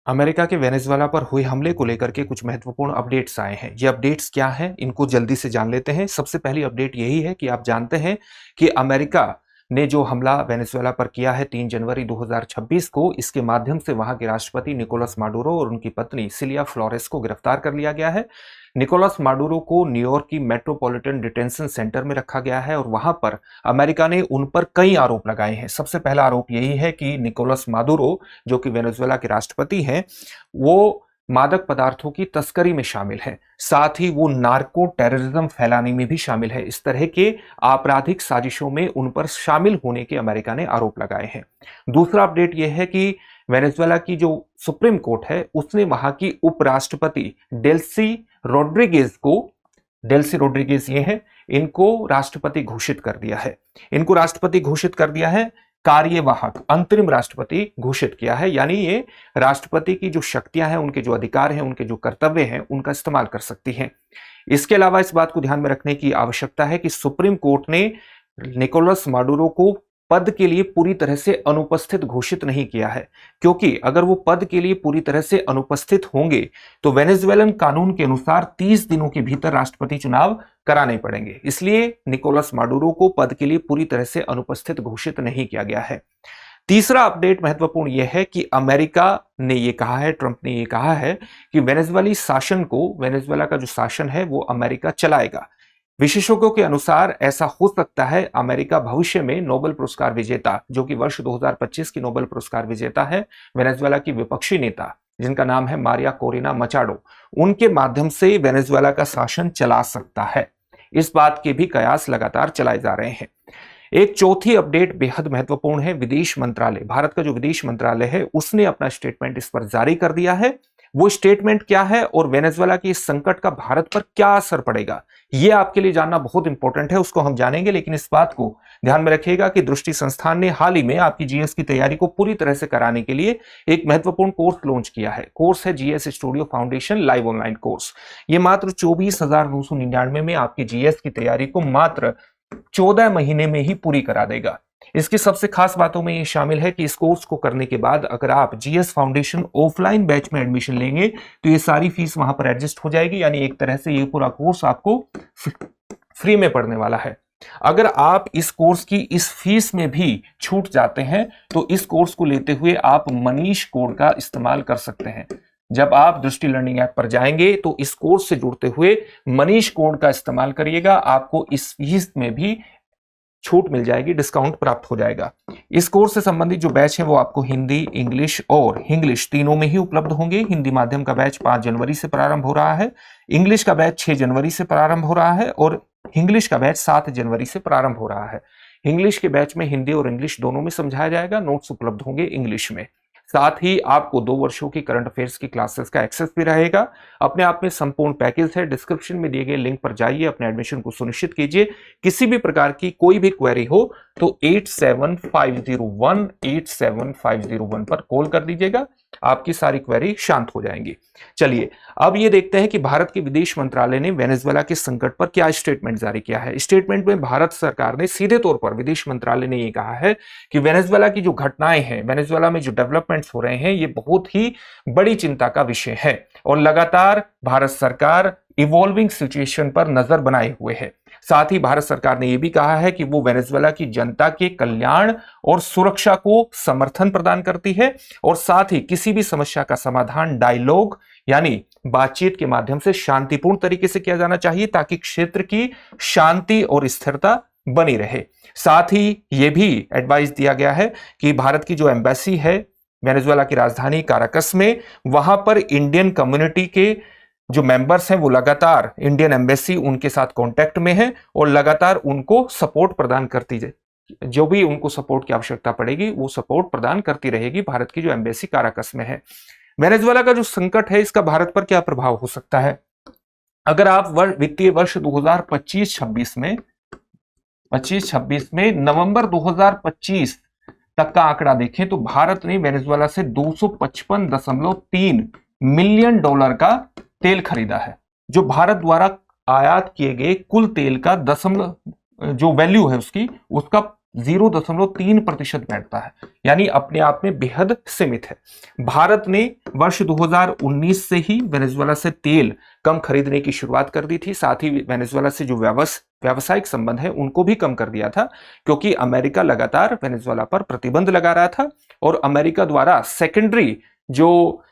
America के Venezuela पर हुए हमले को लेकर के कुछ महत्वपूर्ण अपडेट्स आए हैं। ये अपडेट्स क्या हैं, इनको जल्दी से जान लेते हैं। सबसे पहली अपडेट यही है कि आप जानते हैं कि अमेरिका ने जो हमला वेनेजुएला पर किया है 3 जनवरी 2026 को, इसके माध्यम से वहां के राष्ट्रपति निकोलस माडुरो और उनकी पत्नी सिलिया फ्लोरेस को गिरफ्तार कर लिया गया है। निकोलस माडुरो को न्यूयॉर्क की मेट्रोपॉलिटन डिटेंशन सेंटर में रखा गया है और वहां पर अमेरिका ने उन पर कई आरोप लगाए हैं। सबसे पहला आरोप यही है कि निकोलस माडुरो, जो कि वेनेजुएला के राष्ट्रपति हैं, वो मादक पदार्थों की तस्करी में शामिल है। साथ ही वो नार्को टेररिज्म फैलाने में भी शामिल है। इस तरह के आपराधिक साजिशों में उन पर शामिल होने के अमेरिका ने आरोप लगाए हैं। दूसरा अपडेट यह है कि वेनेजुएला की जो सुप्रीम कोर्ट है, उसने वहां की उपराष्ट्रपति डेल्सी रोड्रिगेज ये हैं, इनको राष्ट्रपति घोषित कर दिया है। इनको राष्ट्रपति घोषित कर दिया है, कार्यवाहक अंतरिम राष्ट्रपति घोषित किया है। यानी ये राष्ट्रपति की जो शक्तियां हैं, उनके जो अधिकार हैं, उनके जो कर्तव्य हैं, उनका इस्तेमाल कर सकती हैं। इसके अलावा इस बात को ध्यान में रखने की आवश्यकता है कि सुप्रीम कोर्ट ने निकोलस माडुरो को पद के लिए पूरी तरह से अनुपस्थित घोषित नहीं किया है, क्योंकि अगर वो पद के लिए पूरी तरह से अनुपस्थित होंगे तो वेनेजुएलन कानून के अनुसार 30 दिनों के भीतर राष्ट्रपति चुनाव कराने पड़ेंगे। इसलिए निकोलस माडुरो को पद के लिए पूरी तरह से अनुपस्थित घोषित नहीं किया गया है। तीसरा अपडेट महत्वपूर्ण यह है कि अमेरिका ने यह कहा है, ट्रंप ने यह कहा है कि वेनेजुएला का जो शासन है वो अमेरिका चलाएगा। विशेषज्ञों के अनुसार ऐसा हो सकता है अमेरिका भविष्य में नोबेल पुरस्कार विजेता, जो कि वर्ष 2025 की नोबेल पुरस्कार विजेता है, वेनेजुएला की विपक्षी नेता जिनका नाम है मारिया कोरिना मचाडो, उनके माध्यम से वेनेजुएला का शासन चला सकता है। इस बात के भी कयास लगातार चलाए जा रहे हैं। एक चौथी अपडेट बेहद महत्वपूर्ण है। विदेश मंत्रालय, भारत का जो विदेश मंत्रालय है, उसने अपना स्टेटमेंट इस पर जारी कर दिया है। वो स्टेटमेंट क्या है और वेनेजुएला के इस संकट का भारत पर क्या असर पड़ेगा, यह आपके लिए जानना बहुत इंपॉर्टेंट है। उसको हम जानेंगे, लेकिन इस बात को ध्यान में रखिएगा कि दृष्टि संस्थान ने हाल ही में आपकी जीएस की तैयारी को पूरी तरह से कराने के लिए एक महत्वपूर्ण कोर्स लॉन्च किया है। कोर्स है GS studio foundation live online course. ये मात्र 24,999 में आपकी जीएस की तैयारी को मात्र 14 महीने में ही पूरी करा देगा। इसकी सबसे खास बातों में ये शामिल है कि इस कोर्स को करने के बाद अगर आप जीएस फाउंडेशन ऑफलाइन बैच में एडमिशन लेंगे तो ये सारी फीस वहां पर एडजस्ट हो जाएगी। यानी एक तरह से ये पूरा कोर्स आपको फ्री में पढ़ने वाला है। अगर आप इस कोर्स की इस फीस में भी छूट जाते हैं तो इस कोर्स को लेते हुए आप मनीष कोड का इस्तेमाल कर सकते हैं। जब आप दृष्टि लर्निंग ऐप पर जाएंगे तो इस कोर्स से जुड़ते हुए मनीष कोड का इस्तेमाल करिएगा, आपको इस फीस में भी छूट मिल जाएगी, डिस्काउंट प्राप्त हो जाएगा। इस कोर्स से संबंधित जो बैच है वो आपको हिंदी, इंग्लिश और इंग्लिश तीनों में ही उपलब्ध होंगे। हिंदी माध्यम का बैच 5 जनवरी से प्रारंभ हो रहा है, इंग्लिश का बैच 6 जनवरी से प्रारंभ हो रहा है और इंग्लिश का बैच 7 जनवरी से प्रारंभ हो रहा है। इंग्लिश के बैच में हिंदी और इंग्लिश दोनों में समझाया जाएगा, नोट्स उपलब्ध होंगे इंग्लिश में। साथ ही आपको 2 वर्षों की करंट अफेयर्स की क्लासेस का एक्सेस भी रहेगा। अपने आप में संपूर्ण पैकेज है। डिस्क्रिप्शन में दिए गए लिंक पर जाइए, अपने एडमिशन को सुनिश्चित कीजिए। किसी भी प्रकार की कोई भी क्वेरी हो तो 8750187501 पर कॉल कर दीजिएगा, आपकी सारी क्वेरी शांत हो जाएंगी। चलिए अब ये देखते हैं कि भारत के विदेश मंत्रालय ने वेनेजुएला के संकट पर क्या स्टेटमेंट जारी किया है। स्टेटमेंट में भारत सरकार ने सीधे तौर पर, विदेश मंत्रालय ने ये कहा है कि वेनेजुएला की जो घटनाएं हैं, वेनेजुएला में जो डेवलपमेंट्स हो रहे हैं, ये बहुत ही बड़ी चिंता का विषय है और लगातार भारत सरकार इवॉल्विंग सिचुएशन पर नजर बनाए हुए है। साथ ही भारत सरकार ने यह भी कहा है कि वो वेनेजुएला की जनता के कल्याण और सुरक्षा को समर्थन प्रदान करती है और साथ ही किसी भी समस्या का समाधान डायलॉग यानी बातचीत के माध्यम से शांतिपूर्ण तरीके से किया जाना चाहिए, ताकि क्षेत्र की शांति और स्थिरता बनी रहे। साथ ही यह भी एडवाइस दिया गया है कि भारत की जो एम्बेसी है वेनेजुएला की राजधानी काराकस में, वहां पर इंडियन कम्युनिटी के जो मेंबर्स हैं वो लगातार, इंडियन एम्बेसी उनके साथ कांटेक्ट में है और लगातार उनको सपोर्ट प्रदान करती है। जो भी उनको सपोर्ट की आवश्यकता पड़ेगी वो सपोर्ट प्रदान करती रहेगी भारत की जो एम्बेसी काराकस में है। वेनेजुएला का जो संकट है, इसका भारत पर क्या प्रभाव हो सकता है? अगर आप वित्तीय वर्ष 2025-26 में नवंबर 2025 तक का आंकड़ा देखें तो भारत ने वेनेजुएला से 255.3 मिलियन डॉलर का तेल खरीदा है। जो भारत द्वारा आयात किए गए कुल तेल का जो वैल्यू है उसका 0.3% बैठता है, यानी अपने आप में बेहद सीमित है। भारत ने वर्ष 2019 से ही वेनेजुएला से तेल कम खरीदने की शुरुआत कर दी थी। साथ ही वेनेजुएला से जो व्यावसायिक संबंध है उनको भी कम कर दिया था, क्योंकि अमेरिका लगातार वेनेजुएला पर प्रतिबंध लगा रहा था और अमेरिका द्वारा सेकेंडरी जो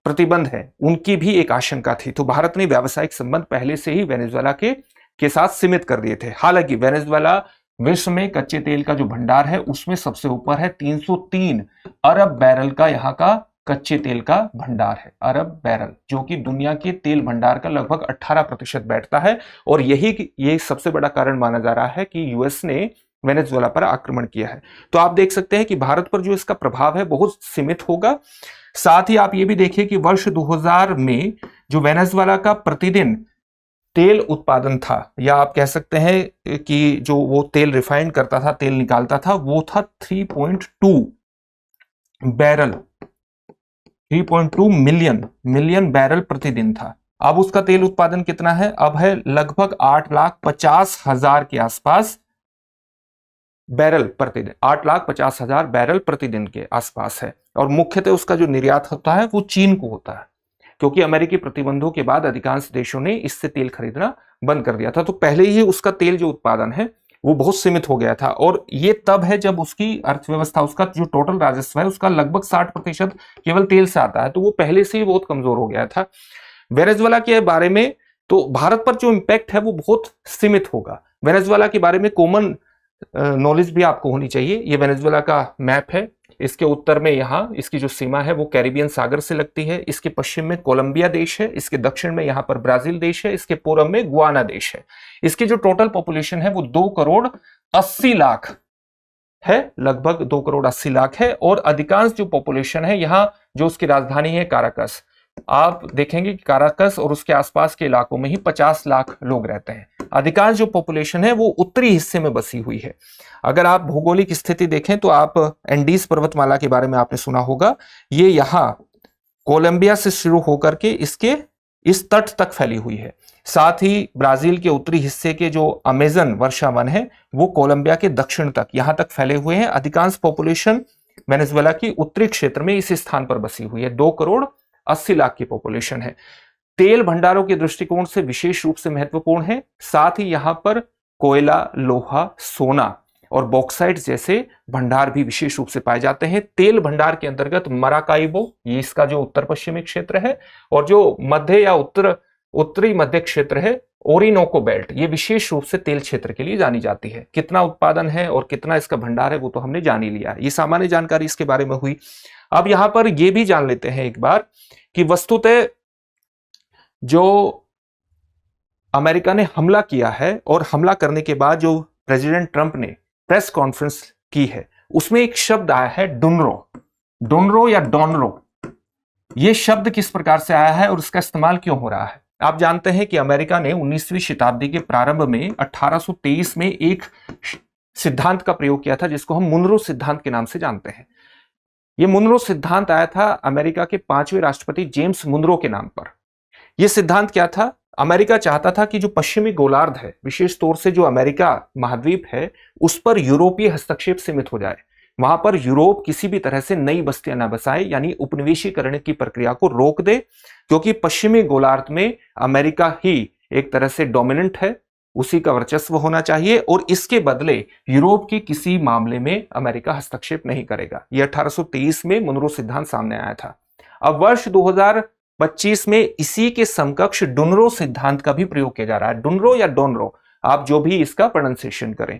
प्रतिबंध है उनकी भी एक आशंका थी। तो भारत ने व्यावसायिक संबंध पहले से ही वेनेजुएला के साथ सीमित कर दिए थे। हालांकि वेनेजुएला विश्व में कच्चे तेल का जो भंडार है उसमें सबसे ऊपर है। 303 अरब बैरल का यहाँ का कच्चे तेल का भंडार है, अरब बैरल, जो कि दुनिया के तेल भंडार का लगभग 18% बैठता है। और ये सबसे बड़ा कारण माना जा रहा है कि यूएस ने वेनेजुएला पर आक्रमण किया है। तो आप देख सकते हैं कि भारत पर जो इसका प्रभाव है बहुत सीमित होगा। साथ ही आप ये भी देखिए कि वर्ष 2000 में जो वेनेजुएला का प्रतिदिन तेल उत्पादन था, या आप कह सकते हैं कि जो वो तेल रिफाइन करता था, तेल निकालता था, वो था 3.2 बैरल, 3.2 मिलियन बैरल प्रतिदिन था। अब उसका तेल उत्पादन कितना है? अब है लगभग 8,50,000 के आसपास बैरल प्रतिदिन, 8,50,000 बैरल प्रतिदिन के आसपास है। और मुख्यतः उसका जो निर्यात होता है वो चीन को होता है, क्योंकि अमेरिकी प्रतिबंधों के बाद अधिकांश देशों ने इससे तेल खरीदना बंद कर दिया था। तो पहले ही उसका तेल जो उत्पादन है वो बहुत सीमित हो गया था। और ये तब है जब उसकी अर्थव्यवस्था, उसका जो टोटल राजस्व है उसका लगभग 60% केवल तेल से आता है। तो वो पहले से ही बहुत कमजोर हो गया था। वेनेजुएला के बारे में तो भारत पर जो इंपैक्ट है वो बहुत सीमित होगा। वेनेजुएला के बारे में कॉमन नॉलेज भी आपको होनी चाहिए। ये वेनेजुएला का मैप है। इसके उत्तर में यहाँ इसकी जो सीमा है वो कैरिबियन सागर से लगती है। इसके पश्चिम में कोलंबिया देश है, इसके दक्षिण में यहाँ पर ब्राजील देश है, इसके पूर्व में गुआना देश है। इसकी जो टोटल पॉपुलेशन है वो 2,80,00,000 है, लगभग 2,80,00,000 है। और अधिकांश जो पॉपुलेशन है यहाँ, जो उसकी राजधानी है काराकस, आप देखेंगे कि काराकस और उसके आसपास के इलाकों में ही 50 लाख लोग रहते हैं। अधिकांश जो पॉपुलेशन है वो उत्तरी हिस्से में बसी हुई है। अगर आप भौगोलिक स्थिति देखें तो आप एंडीज पर्वतमाला के बारे में आपने सुना होगा। ये यहाँ कोलंबिया से शुरू होकर के इसके इस तट तक फैली हुई है। साथ ही ब्राजील के उत्तरी हिस्से के जो अमेजन वर्षा वन है वो कोलंबिया के दक्षिण तक, यहां तक फैले हुए हैं। अधिकांश पॉपुलेशन वेनेजुएला की उत्तरी क्षेत्र में इस स्थान पर बसी हुई है। 2,80,00,000 की पॉपुलेशन है। तेल भंडारों के दृष्टिकोण से विशेष रूप से महत्वपूर्ण है। साथ ही यहां पर कोयला, लोहा, सोना और बॉक्साइट जैसे भंडार भी विशेष रूप से पाए जाते हैं। तेल भंडार के अंतर्गत मराकाइबो, ये इसका जो उत्तर पश्चिमी क्षेत्र है, और जो मध्य या उत्तरी मध्य क्षेत्र है ओरिनोको बेल्ट, ये विशेष रूप से तेल क्षेत्र के लिए जानी जाती है। कितना उत्पादन है और कितना इसका भंडार है वो तो हमने जान ही लिया। ये सामान्य जानकारी इसके बारे में हुई। अब यहां पर ये भी जान लेते हैं एक बार कि वस्तुतः जो अमेरिका ने हमला किया है और हमला करने के बाद जो प्रेसिडेंट ट्रंप ने प्रेस कॉन्फ्रेंस की है उसमें एक शब्द आया है डोनरो या डॉनरो। यह शब्द किस प्रकार से आया है और इसका इस्तेमाल क्यों हो रहा है? आप जानते हैं कि अमेरिका ने 19वीं शताब्दी के प्रारंभ में 1823 में एक सिद्धांत का प्रयोग किया था जिसको हम मुनरो सिद्धांत के नाम से जानते हैं। यह मुनरो सिद्धांत आया था अमेरिका के 5वें राष्ट्रपति जेम्स मुनरो के नाम पर। यह सिद्धांत क्या था? अमेरिका चाहता था कि जो पश्चिमी गोलार्ध है, विशेष तौर से जो अमेरिका महाद्वीप है, उस पर यूरोपीय हस्तक्षेप सीमित हो जाए। वहां पर यूरोप किसी भी तरह से नई बस्तियां न बसाए, यानी उपनिवेशीकरण की प्रक्रिया को रोक दे, क्योंकि पश्चिमी गोलार्ध में अमेरिका ही एक तरह से डोमिनेंट है, उसी का वर्चस्व होना चाहिए और इसके बदले यूरोप के किसी मामले में अमेरिका हस्तक्षेप नहीं करेगा। यह 1823 में मुनरो सिद्धांत सामने आया था। अब वर्ष 2025 में इसी के समकक्ष डुनरो सिद्धांत का भी प्रयोग किया जा रहा है। डुनरो या डोनरो, आप जो भी इसका प्रोनाउंसिएशन करें,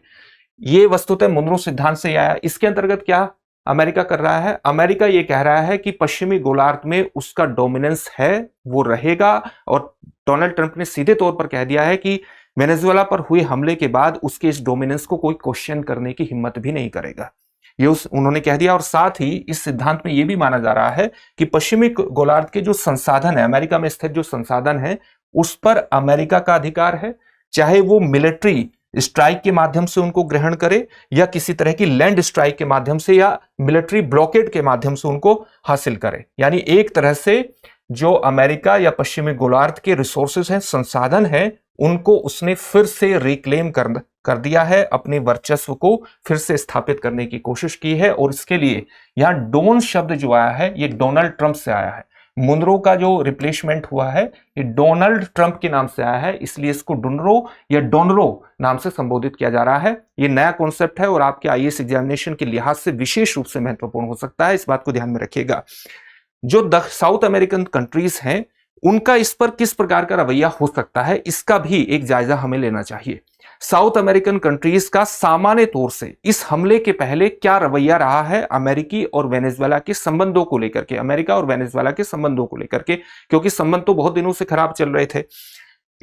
यह वस्तुतः मुनरो सिद्धांत से आया। इसके अंतर्गत क्या अमेरिका कर रहा है? अमेरिका यह कह रहा है कि पश्चिमी गोलार्ध में उसका डोमिनेंस है, वो रहेगा। और डोनाल्ड ट्रंप ने सीधे तौर पर कह दिया है कि वेनेजुएला पर हुए हमले के बाद उसके इस डोमिनेंस को कोई क्वेश्चन करने की हिम्मत भी नहीं करेगा, ये उन्होंने कह दिया। और साथ ही इस सिद्धांत में यह भी माना जा रहा है कि पश्चिमी गोलार्ध के जो संसाधन है, अमेरिका में स्थित जो संसाधन है, उस पर अमेरिका का अधिकार है, चाहे वो मिलिट्री स्ट्राइक के माध्यम से उनको ग्रहण करे या किसी तरह की लैंड स्ट्राइक के माध्यम से या मिलिट्री ब्लॉकेड के माध्यम से उनको हासिल करे। यानी एक तरह से जो अमेरिका या पश्चिमी गोलार्ध के रिसोर्सेज हैं, संसाधन हैं, उनको उसने फिर से रिक्लेम कर दिया है, अपने वर्चस्व को फिर से स्थापित करने की कोशिश की है। और इसके लिए यहां डोन शब्द जो आया है ये डोनाल्ड ट्रंप से आया है। मुनरो का जो रिप्लेसमेंट हुआ है ये डोनाल्ड ट्रंप के नाम से आया है, इसलिए इसको डुनरो या डोनरो नाम से संबोधित किया जा रहा है। ये नया कॉन्सेप्ट है और आपके आईएएस एग्जामिनेशन के लिहाज से विशेष रूप से महत्वपूर्ण हो सकता है, इस बात को ध्यान में रखिएगा। जो साउथ अमेरिकन कंट्रीज हैं उनका इस पर किस प्रकार का रवैया हो सकता है, इसका भी एक जायजा हमें लेना चाहिए। साउथ अमेरिकन कंट्रीज का सामान्य तौर से इस हमले के पहले क्या रवैया रहा है अमेरिकी और वेनेजुएला के संबंधों को लेकर के, अमेरिका और वेनेजुएला के संबंधों को लेकर के, क्योंकि संबंध तो बहुत दिनों से खराब चल रहे थे।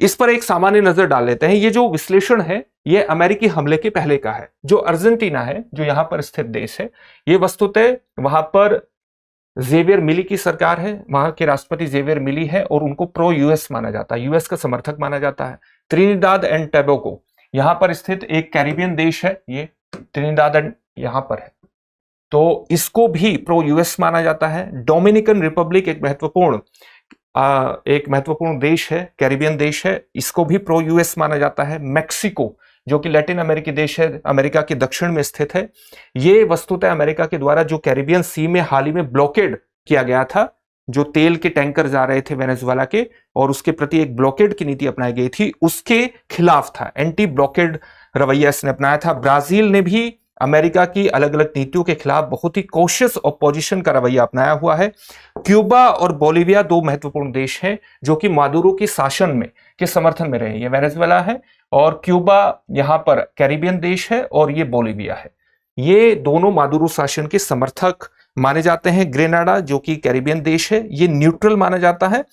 इस पर एक सामान्य नजर डाल लेते हैं। ये जो विश्लेषण है ये अमेरिकी हमले के पहले का है। जो अर्जेंटीना है, जो यहां पर स्थित देश है, ये वस्तुतः वहां पर जेवियर मिली की सरकार है, वहां के राष्ट्रपति जेवियर मिली है और उनको प्रो यूएस माना जाता है, यूएस का समर्थक माना जाता है। त्रिनिदाद एंड टोबैगो यहां पर स्थित एक कैरिबियन देश है, ये त्रिनिदाद एंड यहां पर है, तो इसको भी प्रो यूएस माना जाता है। डोमिनिकन रिपब्लिक एक महत्वपूर्ण देश है, कैरिबियन देश है, इसको भी प्रो यूएस माना जाता है। मैक्सिको जो कि लैटिन अमेरिकी देश है, अमेरिका के दक्षिण में स्थित है, ये वस्तुतः अमेरिका के द्वारा जो कैरिबियन सी में हाल ही में ब्लॉकेड किया गया था, जो तेल के टैंकर जा रहे थे वेनेजुएला के और उसके प्रति एक ब्लॉकेड की नीति अपनाई गई थी, उसके खिलाफ था, एंटी ब्लॉकेड रवैया इसने अपनाया था। ब्राजील ने भी अमेरिका की अलग अलग नीतियों के खिलाफ बहुत ही कॉशियस ऑपोजिशन का रवैया अपनाया हुआ है। क्यूबा और बोलिविया दो महत्वपूर्ण देश हैं जो कि मादुरो के शासन में के समर्थन में रहे। ये वेनेजुएला है और क्यूबा यहां पर कैरिबियन देश है और ये बोलिविया है। ये दोनों मादुरो शासन के समर्थक माने जाते हैं। ग्रेनाडा जो कि कैरिबियन देश है ये न्यूट्रल माना जाता है।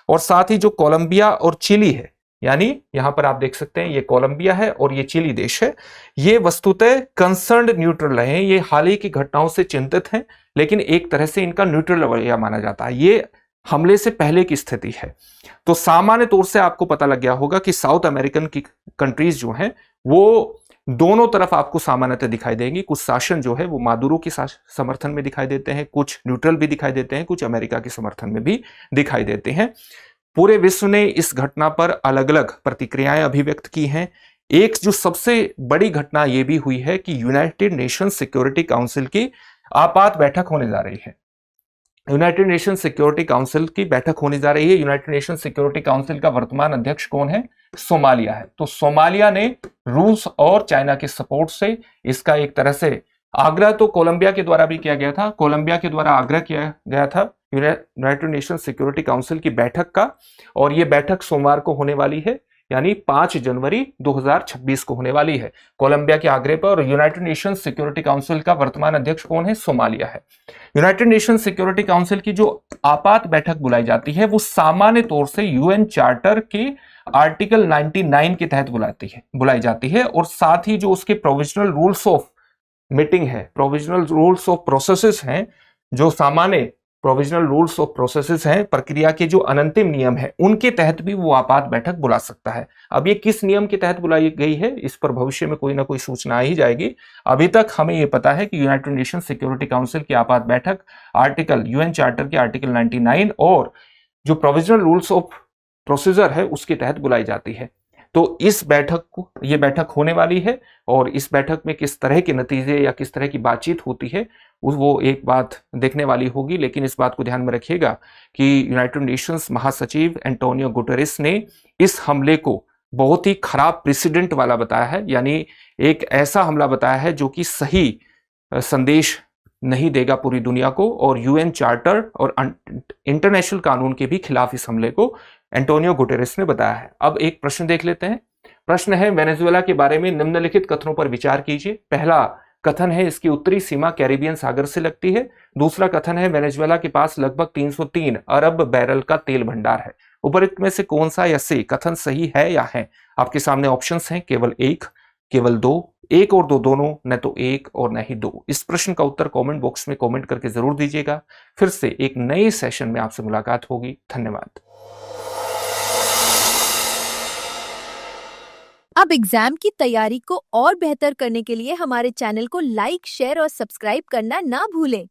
और साथ ही जो कोलंबिया और चिली है, यानी यहां पर आप देख सकते हैं ये कोलंबिया है और ये चिली देश है, ये वस्तुतः कंसर्न्ड न्यूट्रल रहे हैं। ये हाल ही की घटनाओं से चिंतित हैं, लेकिन एक तरह से इनका न्यूट्रल रवैया माना जाता है। ये हमले से पहले की स्थिति है। तो सामान्य तौर से आपको पता लग गया होगा कि साउथ अमेरिकन की कंट्रीज जो हैं वो दोनों तरफ आपको सामान्यतः दिखाई देंगी। कुछ शासन जो है वो मादुरो के समर्थन में दिखाई देते हैं, कुछ न्यूट्रल भी दिखाई देते हैं, कुछ अमेरिका के समर्थन में भी दिखाई देते हैं। पूरे विश्व ने इस घटना पर अलग अलग प्रतिक्रियाएं अभिव्यक्त की हैं। एक जो सबसे बड़ी घटना यह भी हुई है कि यूनाइटेड नेशन सिक्योरिटी काउंसिल की आपात बैठक होने जा रही है। यूनाइटेड नेशन सिक्योरिटी काउंसिल की बैठक होने जा रही है। यूनाइटेड नेशन सिक्योरिटी काउंसिल का वर्तमान अध्यक्ष कौन है? सोमालिया है। तो सोमालिया ने रूस और चाइना के सपोर्ट से इसका एक तरह से आग्रह तो कोलंबिया के द्वारा भी किया गया था, कोलंबिया के द्वारा आग्रह किया गया था यूनाइटेड नेशन सिक्योरिटी काउंसिल की बैठक का, और यह बैठक सोमवार को होने वाली है, यानी 5 जनवरी 2026 को होने वाली है कोलंबिया के आग्रह पर। और यूनाइटेड नेशन सिक्योरिटी काउंसिल का वर्तमान अध्यक्ष कौन है? सोमालिया है। यूनाइटेड नेशन सिक्योरिटी काउंसिल की जो आपात बैठक बुलाई जाती है वो सामान्य तौर से यूएन चार्टर के आर्टिकल 99 के तहत बुलाई जाती है। और साथ ही जो उसके प्रोविजनल रूल्स ऑफ मीटिंग है, प्रोविजनल रूल्स ऑफ प्रोसेसेस हैं, जो सामान्य प्रोविजनल रूल्स ऑफ प्रोसेसेस हैं, प्रक्रिया के जो अनंतिम नियम है, उनके तहत भी वो आपात बैठक बुला सकता है। अब ये किस नियम के तहत बुलाई गई है, इस पर भविष्य में कोई ना कोई सूचना आ ही जाएगी। अभी तक हमें ये पता है कि यूनाइटेड नेशन सिक्योरिटी काउंसिल की आपात बैठक आर्टिकल यूएन चार्टर के आर्टिकल 99 और जो प्रोविजनल रूल्स ऑफ प्रोसीजर है उसके तहत बुलाई जाती है। तो ये बैठक होने वाली है, और इस बैठक में किस तरह के नतीजे या किस तरह की बातचीत होती है वो एक बात देखने वाली होगी। लेकिन इस बात को ध्यान में रखिएगा कि यूनाइटेड नेशंस महासचिव एंटोनियो गुटेरेस ने इस हमले को बहुत ही खराब प्रेसिडेंट वाला बताया है, यानी एक ऐसा हमला बताया है जो कि सही संदेश नहीं देगा पूरी दुनिया को, और यूएन चार्टर और इंटरनेशनल कानून के भी खिलाफ इस हमले को एंटोनियो गुटेरेस ने बताया है। अब एक प्रश्न देख लेते हैं। प्रश्न है, वेनेजुएला के बारे में निम्नलिखित कथनों पर विचार कीजिए। पहला कथन है इसकी उत्तरी सीमा कैरिबियन सागर से लगती है। दूसरा कथन है वेनेजुएला के पास लगभग 303 अरब बैरल का तेल भंडार है। उपरोक्त में से कौन सा या से कथन सही है या है? आपके सामने ऑप्शंस हैं, केवल 1, केवल 2, 1 और 2 दोनों, न तो 1 और न ही 2। इस प्रश्न का उत्तर कमेंट बॉक्स में कमेंट करके जरूर दीजिएगा। फिर से एक नए सेशन में आपसे मुलाकात होगी। धन्यवाद। अब एग्जाम की तैयारी को और बेहतर करने के लिए हमारे चैनल को लाइक, शेयर और सब्सक्राइब करना ना भूलें।